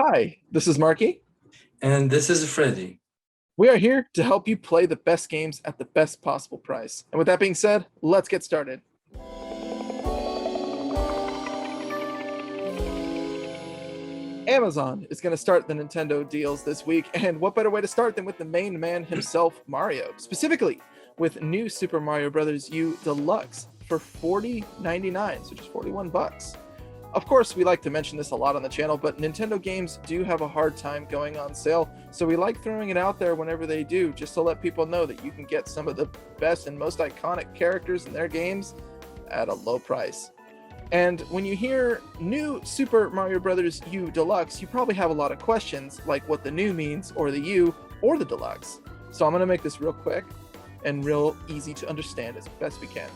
Hi, this is Marky. And this is Freddy. We are here to help you play the best games at the best possible price. And with that being said, let's get started. Amazon is going to start the Nintendo deals this week, and what better way to start than with the main man himself, Mario, specifically with new Super Mario Bros. U Deluxe for $40.99, so just 41 bucks. Of course, we like to mention this a lot on the channel, but Nintendo games do have a hard time going on sale, so we like throwing it out there whenever they do, just to let people know that you can get some of the best and most iconic characters in their games at a low price. And when you hear new Super Mario Bros. U Deluxe, you probably have a lot of questions, like what the new means, or the U, or the Deluxe. So I'm going to make this real quick and real easy to understand as best we can.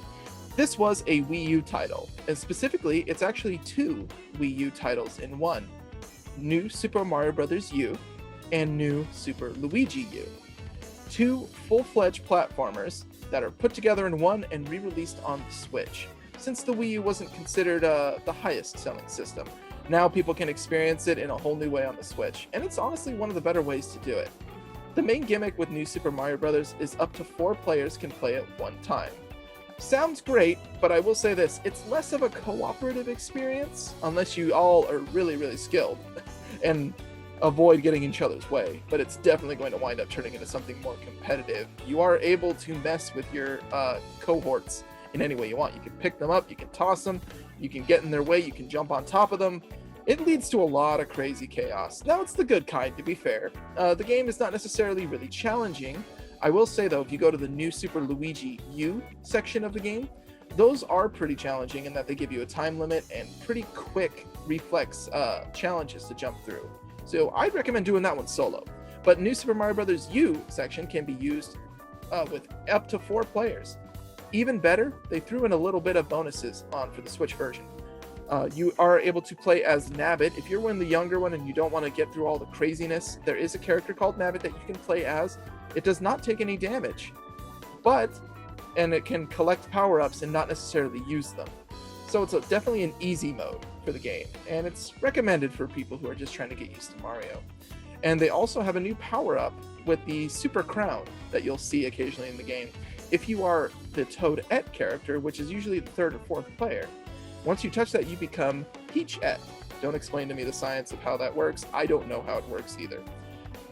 This was a Wii U title, and specifically, it's actually two Wii U titles in one. New Super Mario Bros. U and New Super Luigi U. Two full-fledged platformers that are put together in one and re-released on the Switch. Since the Wii U wasn't considered the highest selling system, now people can experience it in a whole new way on the Switch, and it's honestly one of the better ways to do it. The main gimmick with New Super Mario Bros. Is up to 4 players can play at one time. Sounds great, but I will say this, it's less of a cooperative experience, unless you all are really skilled and avoid getting in each other's way, but it's definitely going to wind up turning into something more competitive. You are able to mess with your cohorts in any way you want. You can pick them up, you can toss them, you can get in their way, you can jump on top of them. It leads to a lot of crazy chaos. Now, it's the good kind, to be fair. The game is not necessarily really challenging. I will say, though, if you go to the New Super Luigi U section of the game, those are pretty challenging in that they give you a time limit and pretty quick reflex challenges to jump through. So I'd recommend doing that one solo. But New Super Mario Bros. U section can be used with up to 4 players. Even better, they threw in a little bit of bonuses on for the Switch version. You are able to play as Nabbit. If you're one of the younger one and you don't want to get through all the craziness, there is a character called Nabbit that you can play as. It does not take any damage, and it can collect power-ups and not necessarily use them. So it's definitely an easy mode for the game, and it's recommended for people who are just trying to get used to Mario. And they also have a new power-up with the Super Crown that you'll see occasionally in the game. If you are the Toadette character, which is usually the 3rd or 4th player, once you touch that, you become Peachette. Don't explain to me the science of how that works. I don't know how it works either.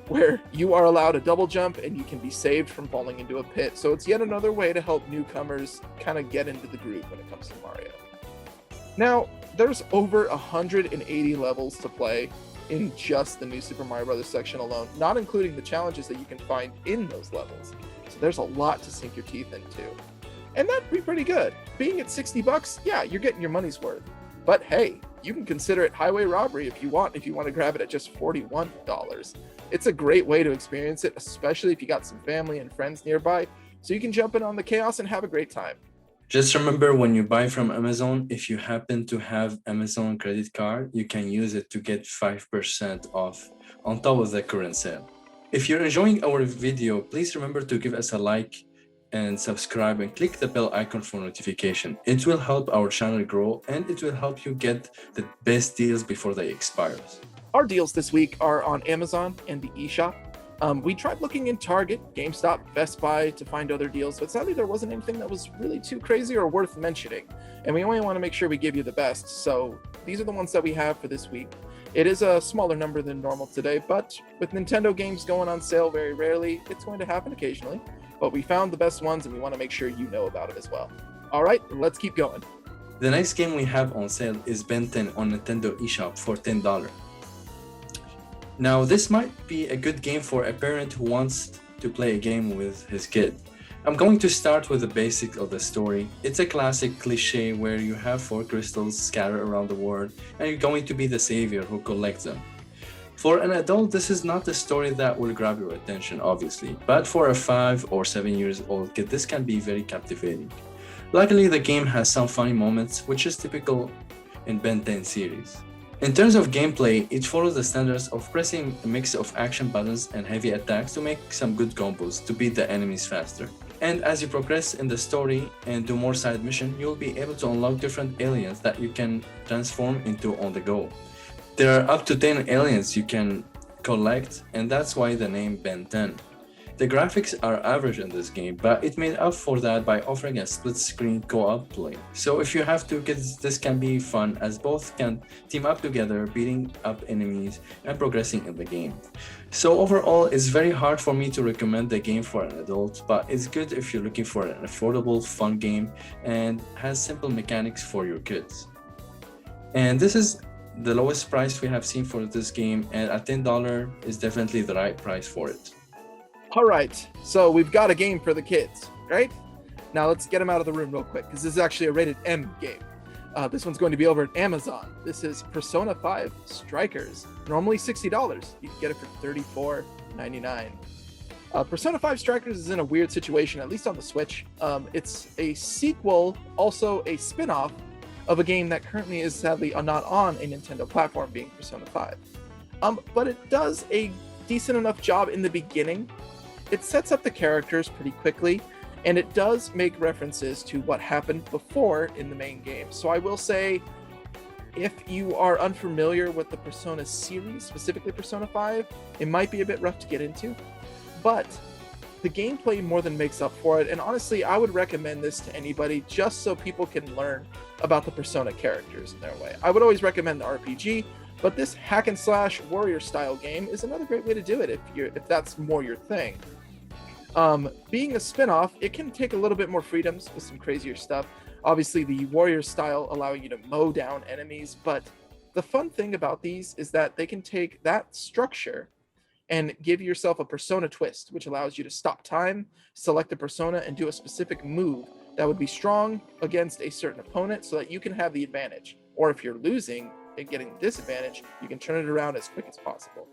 Where you are allowed a double jump and you can be saved from falling into a pit. So it's yet another way to help newcomers kind of get into the groove when it comes to Mario. Now, there's over 180 levels to play in just the New Super Mario Bros. Section alone, not including the challenges that you can find in those levels. So there's a lot to sink your teeth into. And that'd be pretty good. Being at 60 bucks, yeah, you're getting your money's worth. But hey, you can consider it highway robbery if you want to grab it at just $41. It's a great way to experience it, especially if you got some family and friends nearby, so you can jump in on the chaos and have a great time. Just remember, when you buy from Amazon, if you happen to have Amazon credit card, you can use it to get 5% off on top of the current sale. If you're enjoying our video, please remember to give us a like and subscribe and click the bell icon for notification. It will help our channel grow and it will help you get the best deals before they expire. Our deals this week are on Amazon and the eShop. We tried looking in Target, GameStop, Best Buy to find other deals, but sadly there wasn't anything that was really too crazy or worth mentioning. And we only want to make sure we give you the best, so these are the ones that we have for this week. It is a smaller number than normal today, but with Nintendo games going on sale very rarely, it's going to happen occasionally. But we found the best ones and we want to make sure you know about it as well. All right, let's keep going. The next game we have on sale is Ben 10 on Nintendo eShop for $10. Now, this might be a good game for a parent who wants to play a game with his kid. I'm going to start with the basics of the story. It's a classic cliche where you have 4 crystals scattered around the world and you're going to be the savior who collects them. For an adult, this is not the story that will grab your attention, obviously, but for a 5 or 7 years old kid, this can be very captivating. Luckily, the game has some funny moments, which is typical in Ben 10 series. In terms of gameplay, it follows the standards of pressing a mix of action buttons and heavy attacks to make some good combos to beat the enemies faster. And as you progress in the story and do more side missions, you'll be able to unlock different aliens that you can transform into on the go. There are up to 10 aliens you can collect, and that's why the name Ben 10. The graphics are average in this game, but it made up for that by offering a split-screen co-op play. So if you have two kids, this can be fun as both can team up together, beating up enemies and progressing in the game. So overall, it's very hard for me to recommend the game for an adult, but it's good if you're looking for an affordable, fun game and has simple mechanics for your kids. And this is the lowest price we have seen for this game, and at $10 is definitely the right price for it. All right, so we've got a game for the kids, right? Now let's get them out of the room real quick, because this is actually a rated M game. This one's going to be over at Amazon. This is Persona 5 Strikers. Normally $60. You can get it for $34.99. Persona 5 Strikers is in a weird situation, at least on the Switch. It's a sequel, also a spin-off, of a game that currently is sadly not on a Nintendo platform, being Persona 5. But it does a decent enough job in the beginning. It sets up the characters pretty quickly, and it does make references to what happened before in the main game. So I will say, if you are unfamiliar with the Persona series, specifically Persona 5, it might be a bit rough to get into, but the gameplay more than makes up for it. And honestly, I would recommend this to anybody just so people can learn about the Persona characters in their way. I would always recommend the RPG, but this hack and slash warrior style game is another great way to do it if that's more your thing. Being a spin-off, it can take a little bit more freedoms with some crazier stuff. Obviously, the warrior style allowing you to mow down enemies, but the fun thing about these is that they can take that structure and give yourself a persona twist, which allows you to stop time, select a persona, and do a specific move that would be strong against a certain opponent so that you can have the advantage. Or if you're losing and getting the disadvantage, you can turn it around as quick as possible.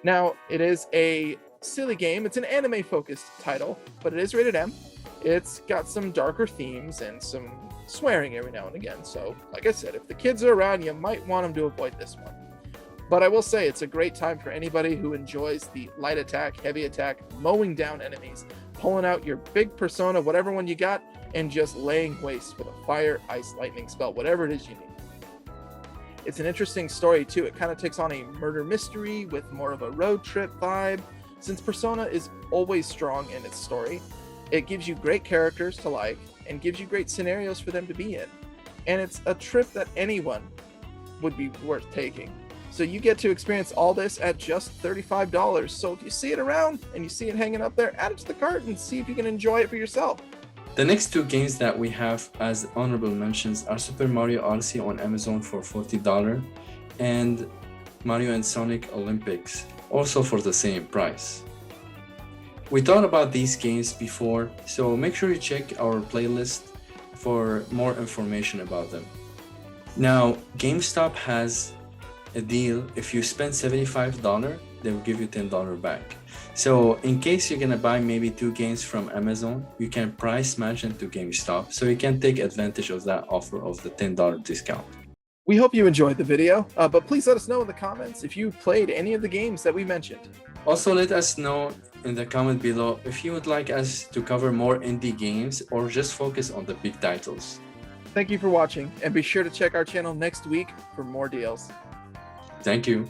Now, it is a silly game. It's an anime-focused title, but it is rated M. It's got some darker themes and some swearing every now and again. So, like I said, if the kids are around, you might want them to avoid this one. But I will say it's a great time for anybody who enjoys the light attack, heavy attack, mowing down enemies, pulling out your big persona, whatever one you got, and just laying waste with a fire, ice, lightning spell, whatever it is you need. It's an interesting story too. It kind of takes on a murder mystery with more of a road trip vibe. Since Persona is always strong in its story, it gives you great characters to like and gives you great scenarios for them to be in. And it's a trip that anyone would be worth taking. So you get to experience all this at just $35. So if you see it around and you see it hanging up there, add it to the cart and see if you can enjoy it for yourself. The next two games that we have as honorable mentions are Super Mario Odyssey on Amazon for $40 and Mario and Sonic Olympics, also for the same price. We thought about these games before, so make sure you check our playlist for more information about them. Now, GameStop has a deal. If you spend $75, they will give you $10 back. So in case you're gonna buy maybe two games from Amazon, you can price match them to GameStop, so you can take advantage of that offer of the $10 discount. We hope you enjoyed the video, but please let us know in the comments if you played any of the games that we mentioned. Also, let us know in the comment below if you would like us to cover more indie games or just focus on the big titles. Thank you for watching, and be sure to check our channel next week for more deals. Thank you.